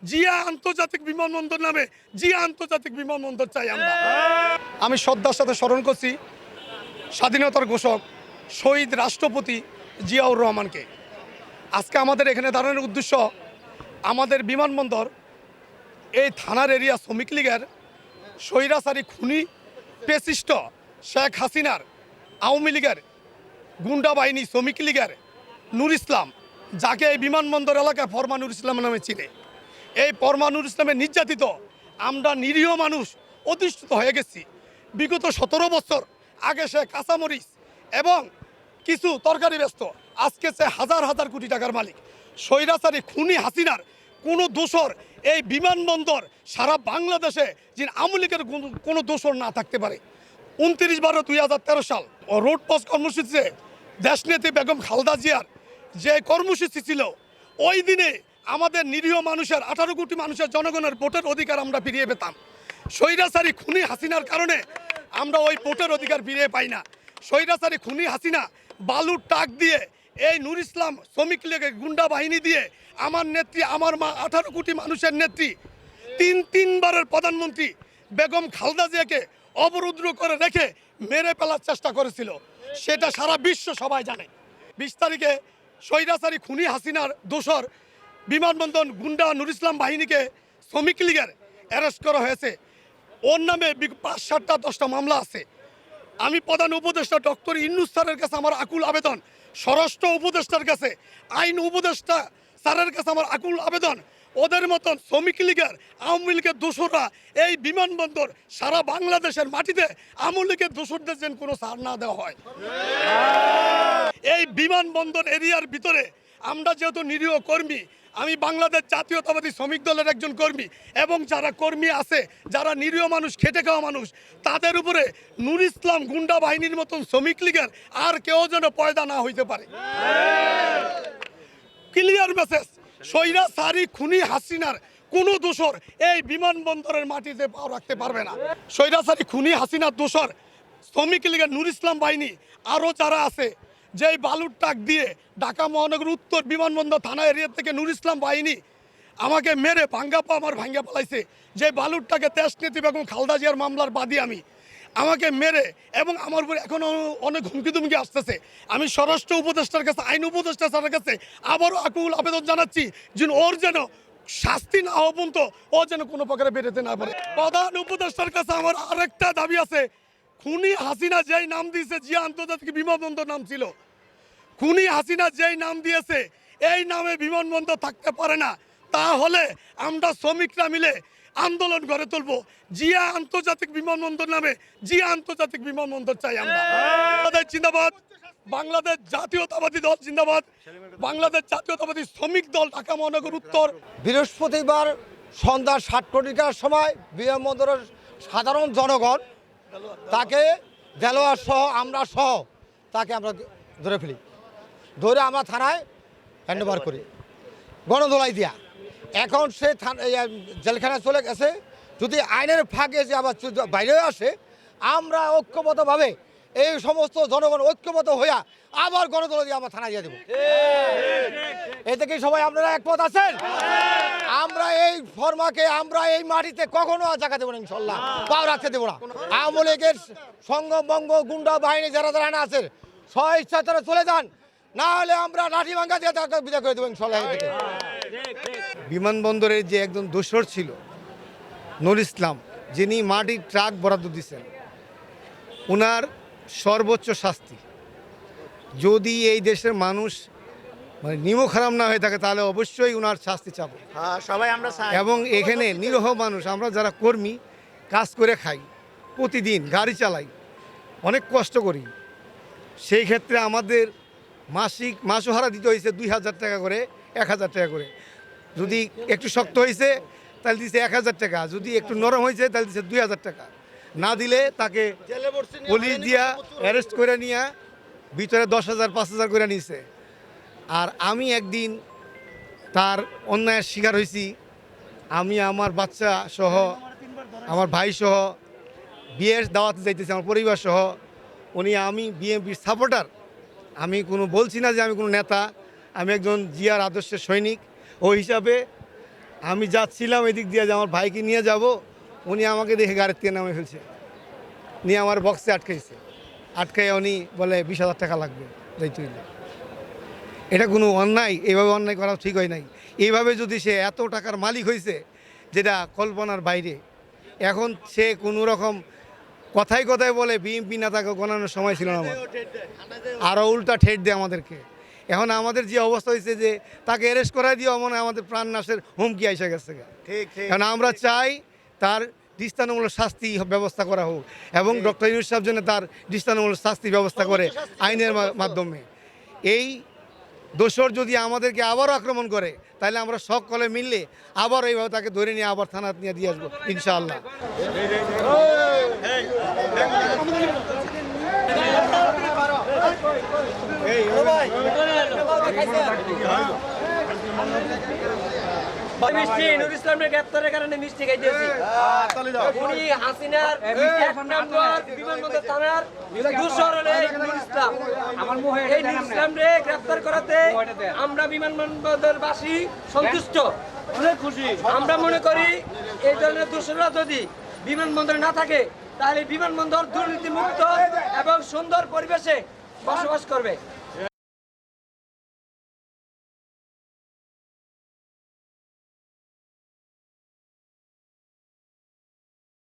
জিয়া আন্তর্জাতিক বিমানবন্দর নামে জিয়া আন্তর্জাতিক বিমানবন্দর চাই আমরা। আমি শ্রদ্ধার সাথে স্মরণ করছি স্বাধীনতার ঘোষক শহীদ রাষ্ট্রপতি জিয়াউর রহমানকে। আজকে আমাদের এখানে দাঁড়ানোর উদ্দেশ্য, আমাদের বিমানবন্দর এই থানার এরিয়া শ্রমিক লীগের স্বৈরাচারী খুনি পেশিষ্ট শেখ হাসিনার আওয়ামী লীগের গুন্ডা বাহিনী শ্রমিক লীগের নূর ইসলাম, যাকে এই বিমানবন্দর এলাকায় ফরমা নূর ইসলাম নামে চিনে, এই ফরমা নূর ইসলামের নির্যাতিত আমরা নিরীহ মানুষ অধিষ্ঠিত হয়ে গেছি। বিগত 17 বছর আগে সে কাঁচামরিচ এবং কিছু তরকারি ব্যস্ত, আজকে সে হাজার হাজার কোটি টাকার মালিক। স্বৈরাচারী খুনি হাসিনার কোনো দোষর এই বিমানবন্দর সারা বাংলাদেশে যে আওয়ামী লীগের কোনো দোষর না থাকতে পারে। 29/12/2013 সাল রোড পথ কর্মসূচিতে দেশনেত্রী বেগম খালেদা জিয়ার যে কর্মসূচি ছিল, ওই দিনে আমাদের নিরীহ মানুষের 18 কোটি মানুষের জনগণের ভোটের অধিকার আমরা ফিরিয়ে পেতাম। স্বৈরাচারী খুনি হাসিনার কারণে আমরা ওই ভোটের অধিকার ফিরিয়ে পাই না। স্বৈরাচারী খুনি হাসিনা বালুর টাক দিয়ে এই নূর ইসলাম শ্রমিক লীগের গুন্ডা বাহিনী দিয়ে আমার নেত্রী, আমার মা, 18 কোটি মানুষের নেত্রী, তিনবারের প্রধানমন্ত্রী বেগম খালেদা জিয়াকে অবরুদ্ধ করে রেখে মেরে ফেলার চেষ্টা করেছিল। সেটা সারা বিশ্ব সবাই জানে। 20 তারিখে স্বৈরাচারী খুনি হাসিনার দোসর বিমানবন্দর গুন্ডা নূর ইসলাম বাহিনীকে শ্রমিক লীগের অ্যারেস্ট করা হয়েছে। ওর নামে 5-7টা 10টা মামলা আছে। আমি প্রধান উপদেষ্টা ডক্টর ইউনূস স্যারের কাছে আমার আকুল আবেদন, স্বরাষ্ট্র উপদেষ্টার কাছে, আইন উপদেষ্টা স্যারের কাছে আমার আকুল আবেদন, ওদের মতন শ্রমিক লীগের আওয়ামী লীগের দোসররা এই বিমানবন্দর সারা বাংলাদেশের মাটিতে আওয়ামী লীগের দোসরদের যেন কোনো ছাড় না দেওয়া হয়। এই বিমানবন্দর এরিয়ার ভিতরে আমরা যেহেতু নিরীহ কর্মী, আমি বাংলাদেশ জাতীয়তাবাদী শ্রমিক দলের একজন কর্মী, এবং যারা কর্মী আছে, যারা নিরীহ মানুষ, খেটে খাওয়া মানুষ, তাদের উপরে নূর ইসলাম গুন্ডা বাহিনীর মতন শ্রমিক লীগের আর কেউ যেন পয়দা না হইতে পারে। ক্লিয়ার মেসেজ, স্বৈরাচারী খুনি হাসিনার কোনো দোষর এই বিমানবন্দরের মাটিতে পা রাখতে পারবে না। স্বৈরাচারী খুনি হাসিনার দোষর শ্রমিক লীগের নূর ইসলাম বাহিনী আরও যারা আছে, যেই বালুর টাক দিয়ে ঢাকা মহানগর উত্তর বিমানবন্দর থানা এরিয়া থেকে নূর ইসলাম বাহিনী আমাকে মেরে আমার ভাঙ্গা পালাইছে। যে বালুরটাকে দেশনেত্রী বেগম খালেদা জিয়ার মামলার বাদী আমাকে মেরে, এবং আমার উপরে এখনও অনেক হুমকি দুমকি আসতেছে। আমি স্বরাষ্ট্র উপদেষ্টার কাছে, আইন উপদেষ্টা স্যারের কাছে আবারও আকুল আবেদন জানাচ্ছি যে ওর যেন শাস্তি না হওয়া পর্যন্ত ও যেন কোনো প্রকারে বেরোতে না পারে। প্রধান উপদেষ্টার কাছে আমার আরেকটা দাবি আছে, খুনি হাসিনা যেই নাম দিয়েছে জিয়া আন্তর্জাতিক বিমানবন্দর নাম ছিল, খুনি হাসিনা যেই নাম দিয়েছে এই নামে বিমানবন্দর থাকতে পারে না। তাহলে আমরা শ্রমিকরা মিলে আন্দোলন গড়ে তুলবো, জিয়া আন্তর্জাতিক বিমানবন্দর নামে জিয়া আন্তর্জাতিক বিমানবন্দর চাই আমরা। বাংলাদেশ জিন্দাবাদ, বাংলাদেশ জাতীয়তাবাদী দল জিন্দাবাদ, বাংলাদেশ জাতীয়তাবাদী শ্রমিক দল ঢাকা মহানগর উত্তর। বৃহস্পতিবার সন্ধ্যা 7:00টার সময় বিমানবন্দরের সাধারণ জনগণ তাকে দেলোয়ার সহ আমরা সহ তাকে আমরা ধরে ফেলি, ধরে আমরা থানায় হ্যান্ডওভার করি গণধোলাই দিয়া। এখন সে জেলখানায় চলে গেছে। যদি আইনের ফাঁকে যে আবার বাইরে আসে, আমরা ঐক্যবদ্ধভাবে এই সমস্ত জনগণ ঐক্যবদ্ধ হইয়া আবার গণধোলাই দিয়ে আমরা থানায় দিয়ে দেবো। এতে কি সবাই আপনারা একমত আছেন? আমরা এই ফরমাকে আমরা এই মাটিতে কখনো জায়গা দেবো না, ইনশাল্লাহ পাও রাখতে দেবো না। আওয়ামী লীগের সঙ্গবঙ্গ গুন্ডা বাহিনী যারা যারা না আছে, স্ব-ইচ্ছা তারা চলে যান, না হলে আমরা লাঠি ভাঙ্গা দিয়ে তাকে বিদায় করে দেবো ইনশাল্লাহ। বিমানবন্দরের যে একজন দোসর ছিল নূর ইসলাম, যিনি মাটির ট্রাক বরাদ্দ দিয়েছেন, ওনার সর্বোচ্চ শাস্তি, যদি এই দেশের মানুষ মানে নিমক হারাম না হয়ে থাকে, তাহলে অবশ্যই ওনার শাস্তি চাবো সবাই আমরা। এবং এখানে নিরীহ মানুষ, আমরা যারা কর্মী কাজ করে খাই, প্রতিদিন গাড়ি চালাই, অনেক কষ্ট করি, সেই ক্ষেত্রে আমাদের মাসও হারা দিতে হয়েছে 2000 টাকা করে, 1000 টাকা করে। যদি একটু শক্ত হয়েছে তাহলে দিচ্ছে 1000 টাকা, যদি একটু নরম হয়েছে তাহলে দিচ্ছে 2000 টাকা। না দিলে তাকে পুলিশ দিয়া অ্যারেস্ট করে নিয়ে ভিতরে 10,000 5,000 করে নিছে। আর আমি একদিন তার অন্যায়ের শিকার হয়েছি। আমি আমার বাচ্চা সহ, আমার ভাই সহ বিয়ের দাওয়াতে যাইতেছি, আমার পরিবার সহ। আমি বিএনপির সাপোর্টার, আমি বলছি না যে আমি কোনো নেতা, আমি একজন জিয়ার আদর্শের সৈনিক। ওই হিসাবে আমি যাচ্ছিলাম এদিক দিয়ে যে আমার ভাইকে নিয়ে যাব, উনি আমাকে দেখে গাড়ির থেকে নামে ফেলছে, নিয়ে আমার বক্সে আটকাইছে। আটকাই উনি বলে 20,000 টাকা লাগবে যাইতে হইলে। এটা কোনো অন্যায়, এইভাবে অন্যায় করা ঠিক হয় নাই। এইভাবে যদি সে এত টাকার মালিক হয়েছে যেটা কল্পনার বাইরে, এখন সে কোনো রকম কথায় কথায় বলে বিএমপি নেতাকে গণানোর সময় ছিল না আমার, আরও উল্টা ঠেট দেয় আমাদেরকে। এখন আমাদের যে অবস্থা হয়েছে যে তাকে অ্যারেস্ট করাই দিয়ে মনে হয় আমাদের প্রাণ নাশের হুমকি এসে গেছে। কারণ আমরা চাই তার দৃষ্টান্তমূলক শাস্তি ব্যবস্থা করা হোক এবং ডক্টর ইউনূস সাহেব যেন তার দৃষ্টান্তমূলক শাস্তি ব্যবস্থা করে আইনের মাধ্যমে। এই দোষর যদি আমাদেরকে আবারও আক্রমণ করে তাহলে আমরা সকলে মিললে আবার এইভাবে তাকে ধরে নিয়ে আবার থানা নিয়ে দিয়ে আসবো ইনশাআল্লাহ। মিষ্টি নুর ইসলামের গ্রেপ্তারের কারণে মিষ্টি খাইতেছি। উনি হাসিনার 1 নম্বর বিমানবন্দর থানার দূষর হলে নুর ইসলাম। এই নুর ইসলামকে গ্রেপ্তার করাতে আমরা বিমানবন্দরবাসী সন্তুষ্ট, অনেক খুশি। আমরা মনে করি এই ধরনের দূষণরা যদি বিমানবন্দরে না থাকে তাহলে বিমানবন্দর দুর্নীতিমুক্ত এবং সুন্দর পরিবেশে বসবাস করবে।